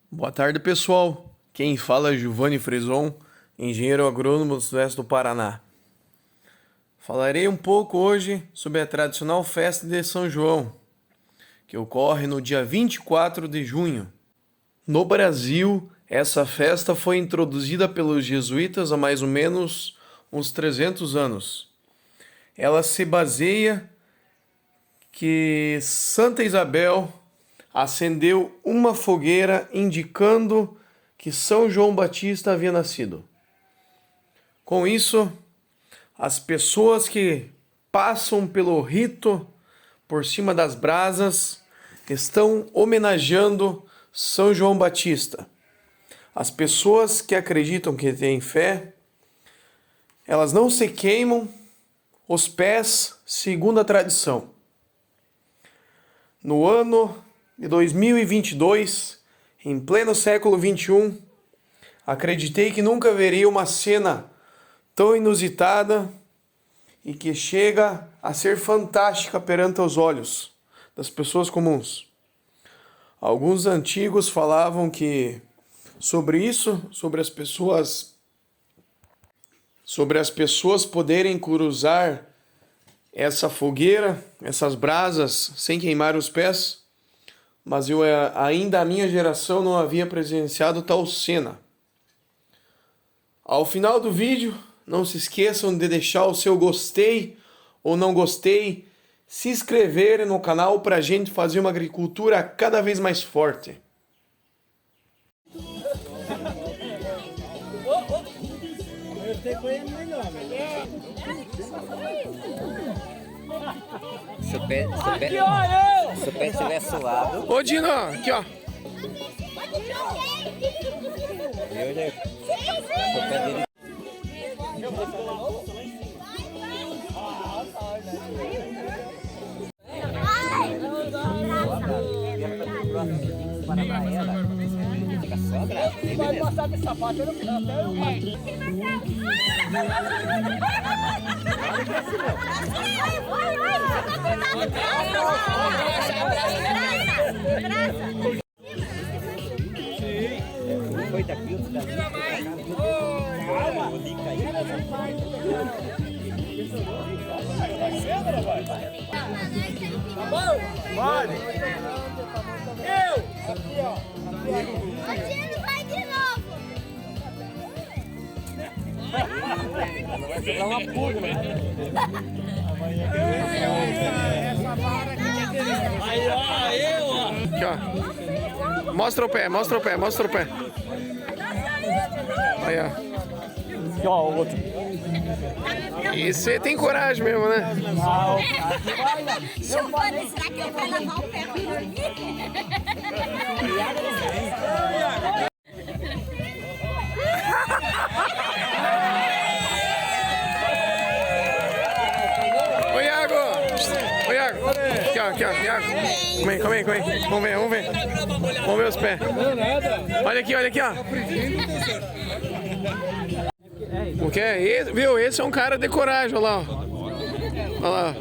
Boa tarde, pessoal. Quem fala é Giovanni Frison, engenheiro agrônomo do Sudoeste do Paraná. Falarei um pouco hoje sobre a tradicional festa de São João, que ocorre no dia 24 de junho. No Brasil, essa festa foi introduzida pelos jesuítas há mais ou menos uns 300 anos. Ela se baseia que Santa Isabel acendeu uma fogueira indicando que São João Batista havia nascido. Com isso, as pessoas que passam pelo rito por cima das brasas estão homenageando São João Batista. As pessoas que acreditam que têm fé, elas não se queimam os pés segundo a tradição. No ano de 2022, em pleno século XXI, acreditei que nunca veria uma cena tão inusitada e que chega a ser fantástica perante os olhos das pessoas comuns. Alguns antigos falavam que sobre as pessoas poderem cruzar essa fogueira, essas brasas, sem queimar os pés, mas ainda a minha geração não havia presenciado tal cena. Ao final do vídeo, não se esqueçam de deixar o seu gostei ou não gostei, se inscrever no canal para a gente fazer uma agricultura cada vez mais forte. Se o pé estiver suado. Ô Dino, aqui ó. Se o pé dele... Fica só bravo. Vai passar de sapato no final até eu. Foi da Pilsen, da Lica aí. Tá bom? Pode. Eu! Aqui, ó. O Dino vai de novo. Vai pegar uma pulga, né? Essa vara aqui aí, ó, eu, ó. Aqui, ó. Mostra o pé, mostra o pé, mostra o pé. Aí, ó. Aqui, ó, o outro. E você tem coragem mesmo, né? Giovanni, será que eu vou lavar o pé pra dormir? Ô Iago! Ô Iago! Aqui, ó, aqui, ó, Iago. Calma aí. Vamos ver. Vamos ver os pés. Olha aqui, ó. O que é? Viu? Esse é um cara de coragem, olha lá. Olha lá.